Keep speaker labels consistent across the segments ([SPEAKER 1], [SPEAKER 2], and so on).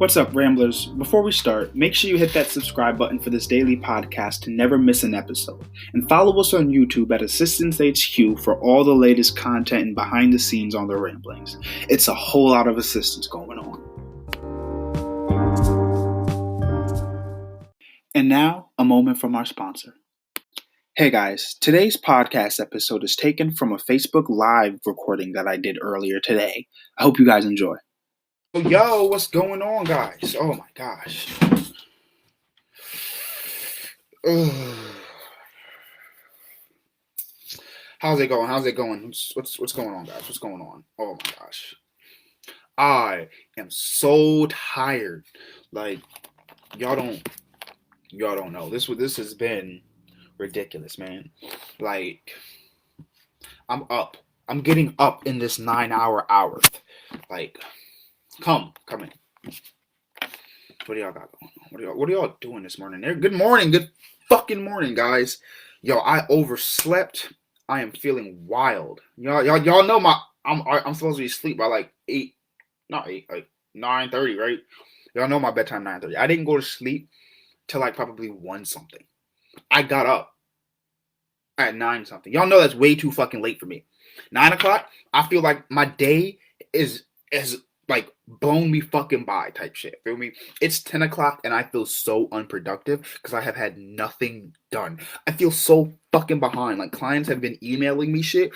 [SPEAKER 1] What's up, Ramblers? Before we start, make sure you hit that subscribe button for this daily podcast to never miss an episode. And follow us on YouTube at Assistance HQ for all the latest content and behind the scenes on the Ramblings. It's a whole lot of assistance going on. And now, a moment from our sponsor. Hey guys, today's podcast episode is taken from a Facebook Live recording that I did earlier today. I hope you guys enjoy. Yo, what's going on, guys? Oh my gosh. Ugh. How's it going? What's going on, guys? What's going on? Oh my gosh. I am so tired. Like, y'all don't know. This has been ridiculous, man. Like, I'm up. I'm getting up in this 9-hour hour. Like, Come in. What do y'all got going on? What are y'all doing this morning? Good morning, good fucking morning, guys. Yo, I overslept. I am feeling wild. Y'all know I'm supposed to be asleep by like 9:30, right? Y'all know my bedtime 9:30. I didn't go to sleep till like probably 1 something. I got up at 9 something. Y'all know that's way too fucking late for me. 9 o'clock. I feel like my day is like blown me fucking by type shit. Feel me? It's 10 o'clock and I feel so unproductive because I have had nothing done. I feel so fucking behind. Like, clients have been emailing me shit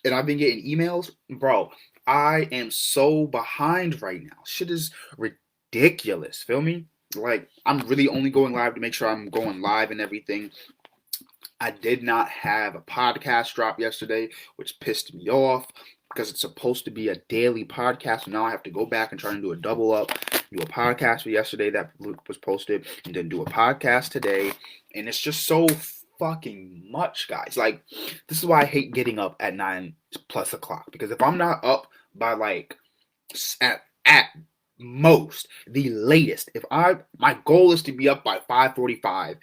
[SPEAKER 1] and I've been getting emails. Bro, I am so behind right now. Shit is ridiculous. Feel me? Like, I'm really only going live to make sure I'm going live and everything. I did not have a podcast drop yesterday, which pissed me off, because it's supposed to be a daily podcast. Now I have to go back and try and do a double up, do a podcast for yesterday that was posted, and then do a podcast today. And it's just so fucking much, guys. Like, this is why I hate getting up at 9 plus o'clock. Because if I'm not up by like at most, the latest, my goal is to be up by 5:45,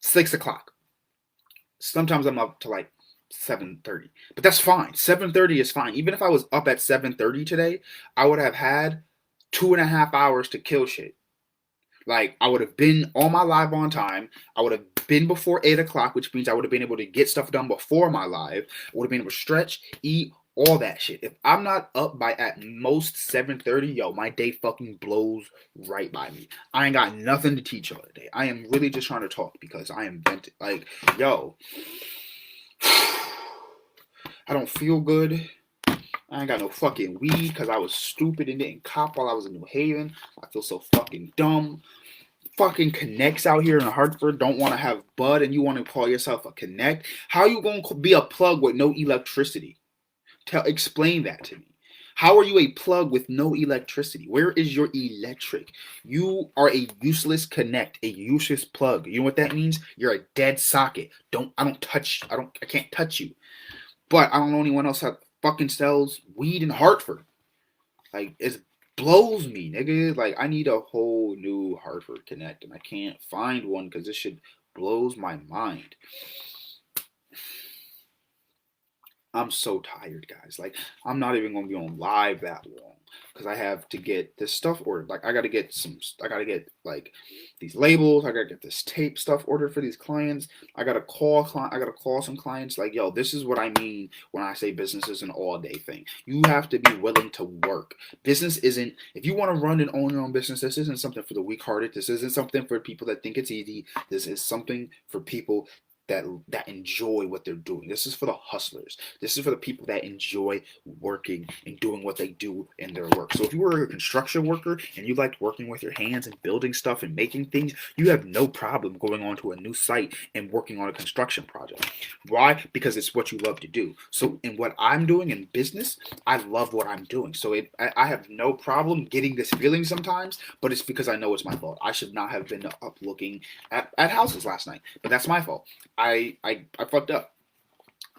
[SPEAKER 1] 6 o'clock. Sometimes I'm up to like 7:30, but that's fine. 7:30 is fine. Even if I was up at 7:30 today, I would have had 2.5 hours to kill shit. Like, I would have been on my live on time. I would have been before 8 o'clock, which means I would have been able to get stuff done before my live. I would have been able to stretch, eat, all that shit. If I'm not up by at most 7:30, yo, my day fucking blows right by me. I ain't got nothing to teach y'all today. I am really just trying to talk because I am bent. Like, yo, I don't feel good. I ain't got no fucking weed because I was stupid and didn't cop while I was in New Haven. I feel so fucking dumb. Fucking connects out here in Hartford don't want to have bud and you want to call yourself a connect. How are you going to be a plug with no electricity? Explain that to me. How are you a plug with no electricity? Where is your electric? You are a useless connect, a useless plug. You know what that means? You're a dead socket. I can't touch you. But I don't know anyone else that fucking sells weed in Hartford. Like, it blows me, nigga. Like, I need a whole new Hartford connect and I can't find one because this shit blows my mind. I'm so tired, guys. Like, I'm not even going to be on live that long because I have to get this stuff ordered. Like, I got to get like these labels. I got to get this tape stuff ordered for these clients. I got to call some clients. Like, yo, this is what I mean when I say business is an all-day thing. You have to be willing to work. Business isn't, if you want to run and own your own business, this isn't something for the weak-hearted. This isn't something for people that think it's easy. This is something for people that enjoy what they're doing. This is for the hustlers. This is for the people that enjoy working and doing what they do in their work. So if you were a construction worker and you liked working with your hands and building stuff and making things, you have no problem going on to a new site and working on a construction project. Why? Because it's what you love to do. So in what I'm doing in business, I love what I'm doing. So I have no problem getting this feeling sometimes, but it's because I know it's my fault. I should not have been up looking at houses last night, but that's my fault. I fucked up.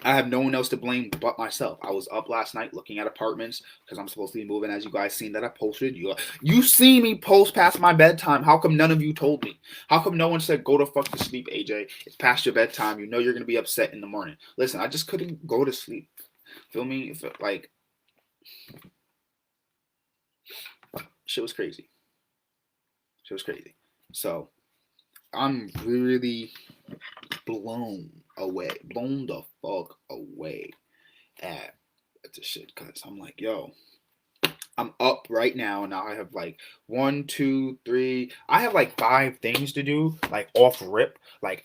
[SPEAKER 1] I have no one else to blame but myself. I was up last night looking at apartments because I'm supposed to be moving, as you guys seen that I posted. You see me post past my bedtime. How come none of you told me? How come no one said go to fuck to sleep, AJ? It's past your bedtime. You know you're going to be upset in the morning. Listen, I just couldn't go to sleep. Feel me? Like, Shit was crazy. Shit was crazy. So I'm really blown the fuck away at this shit because I'm like, yo, I'm up right now. Now I have like one, two, three. I have like five things to do, like off rip, like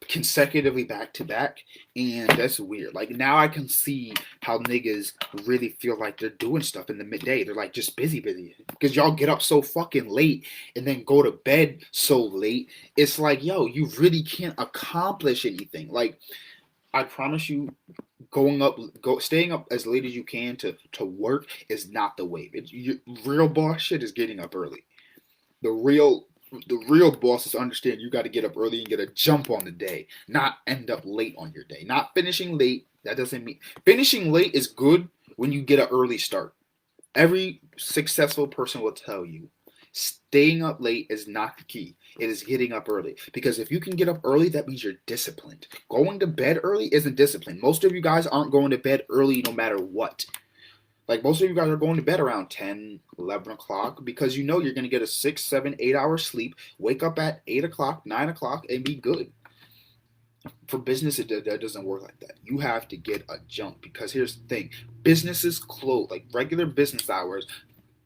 [SPEAKER 1] consecutively back to back, and that's weird. Like now I can see how niggas really feel like they're doing stuff in the midday. They're like just busy, because y'all get up so fucking late and then go to bed so late. It's like, yo, you really can't accomplish anything. Like I promise you, staying up as late as you can to work is not the wave. Real boss shit is getting up early. The real bosses understand you got to get up early and get a jump on the day, not end up late on your day. Not finishing late. That doesn't mean finishing late is good when you get an early start. Every successful person will tell you staying up late is not the key. It is getting up early. Because if you can get up early, that means you're disciplined. Going to bed early isn't discipline. Most of you guys aren't going to bed early no matter what. Like most of you guys are going to bed around 10, 11 o'clock because you know you're going to get a 6, 7, 8 hour sleep, wake up at 8 o'clock, 9 o'clock, and be good. For business, that doesn't work like that. You have to get a jump because here's the thing. Businesses close, like regular business hours,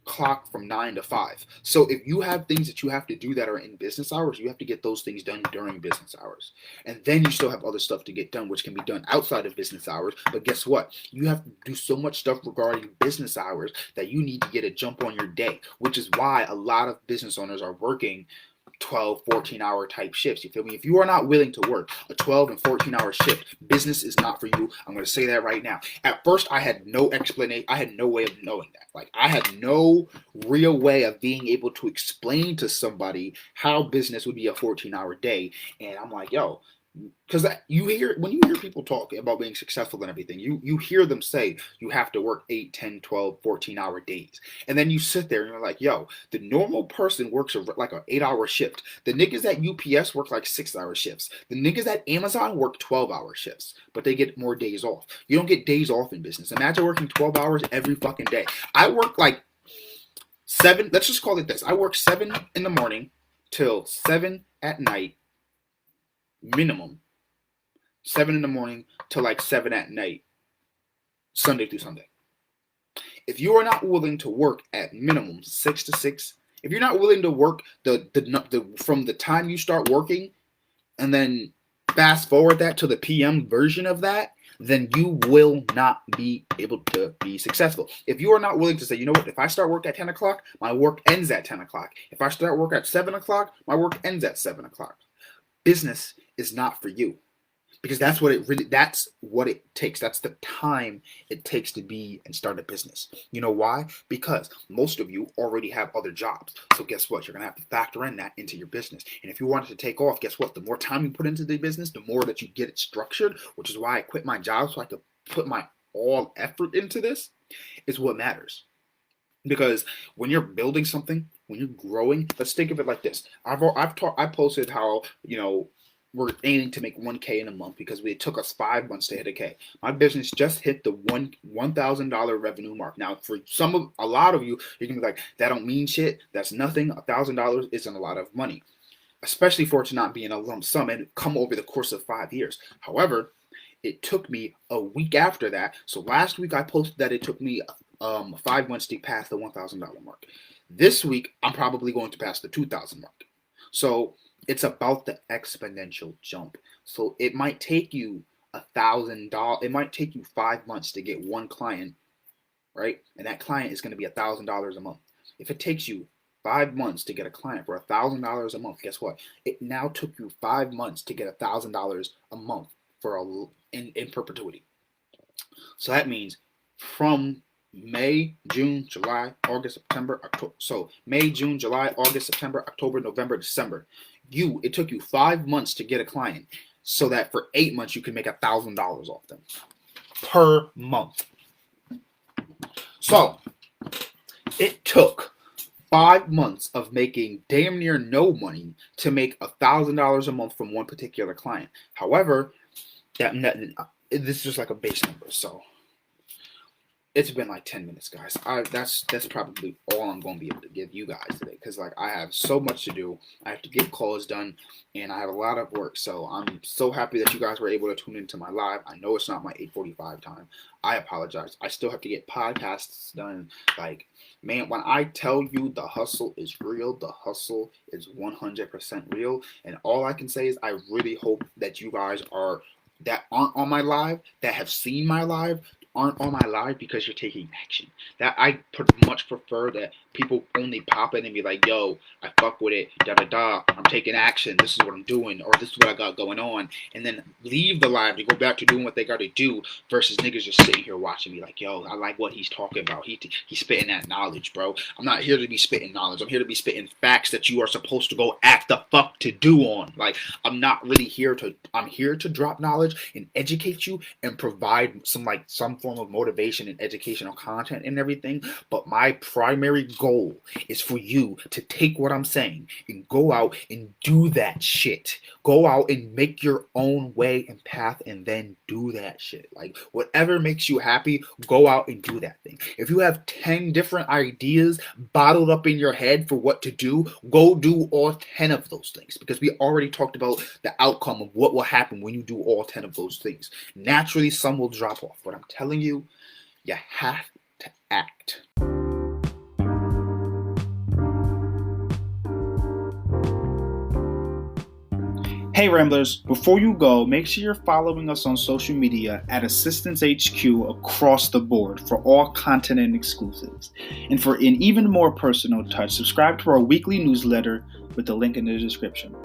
[SPEAKER 1] clock from 9 to 5. So if you have things that you have to do that are in business hours, you have to get those things done during business hours. And then you still have other stuff to get done, which can be done outside of business hours. But guess what? You have to do so much stuff regarding business hours that you need to get a jump on your day, which is why a lot of business owners are working 12, 14-hour type shifts. You feel me? If you are not willing to work a 12 and 14-hour shift, business is not for you. I'm going to say that right now. At first, I had no explanation. I had no way of knowing that. Like, I had no real way of being able to explain to somebody how business would be a 14-hour day. And I'm like, yo, because when you hear people talk about being successful and everything, you hear them say you have to work 8, 10, 12, 14-hour days. And then you sit there and you're like, yo, the normal person works like an 8-hour shift. The niggas at UPS work like 6-hour shifts. The niggas at Amazon work 12-hour shifts, but they get more days off. You don't get days off in business. Imagine working 12 hours every fucking day. I work like 7, let's just call it this. I work 7 in the morning till 7 at night. Minimum 7 in the morning to like 7 at night, Sunday through Sunday. If you are not willing to work at minimum 6 to 6, if you're not willing to work the from the time you start working and then fast forward that to the PM version of that, then you will not be able to be successful. If you are not willing to say, you know what, if I start work at 10 o'clock, my work ends at 10 o'clock. If I start work at 7 o'clock, my work ends at 7 o'clock. Business is not for you because that's what it takes. That's the time it takes to be and start a business. You know why? Because most of you already have other jobs. So guess what? You're going to have to factor in that into your business. And if you want it to take off, guess what? The more time you put into the business, the more that you get it structured, which is why I quit my job so I could put my all effort into this, is what matters. Because when you're building something, when you're growing, let's think of it like this. I posted how, we're aiming to make 1K in a month because it took us 5 months to hit a K. My business just hit the $1,000 revenue mark. Now, for a lot of you, you're gonna be like, that don't mean shit. That's nothing. $1,000 isn't a lot of money, especially for it to not be in a lump sum and come over the course of 5 years. However, it took me a week after that. So last week I posted that it took me 5 months to pass the $1,000 mark. This week I'm probably going to pass the 2,000 mark. So it's about the exponential jump. So it might take you $1,000. It might take you 5 months to get one client, right? And that client is going to be $1,000 a month. If it takes you 5 months to get a client for $1,000 a month, guess what? It now took you 5 months to get $1,000 a month in perpetuity. So that means from May, June, July, August, September, October. So May, June, July, August, September, October, November, December. It took you 5 months to get a client, so that for 8 months you can make $1,000 off them per month. So it took 5 months of making damn near no money to make $1,000 a month from one particular client. However, this is just like a base number. So It's been like 10 minutes, guys. That's probably all I'm going to be able to give you guys today, because like I have so much to do. I have to get calls done, and I have a lot of work. So I'm so happy that you guys were able to tune into my live. I know it's not my 8:45 time. I apologize. I still have to get podcasts done. Like, man, when I tell you the hustle is real, the hustle is 100% real. And all I can say is I really hope that you guys that aren't on my live, that have seen my live, aren't on my live because you're taking action. That I much prefer that people only pop in and be like, yo, I fuck with it, da da da, I'm taking action, this is what I'm doing, or this is what I got going on, and then leave the live to go back to doing what they got to do, versus niggas just sitting here watching me like, yo, I like what he's talking about. He's spitting that knowledge, bro. I'm not here to be spitting knowledge. I'm here to be spitting facts that you are supposed to go act the fuck to do on. Like, I'm here to drop knowledge and educate you and provide some form of motivation and educational content and everything. But my primary goal is for you to take what I'm saying and go out and do that shit. Go out and make your own way and path, and then do that shit. Like, whatever makes you happy, go out and do that thing. If you have 10 different ideas bottled up in your head for what to do, go do all 10 of those things, because we already talked about the outcome of what will happen when you do all 10 of those things. Naturally, some will drop off, but I'm telling you, you have to act. Hey Ramblers, before you go, make sure you're following us on social media at Assistance HQ across the board for all content and exclusives. And for an even more personal touch, subscribe to our weekly newsletter with the link in the description.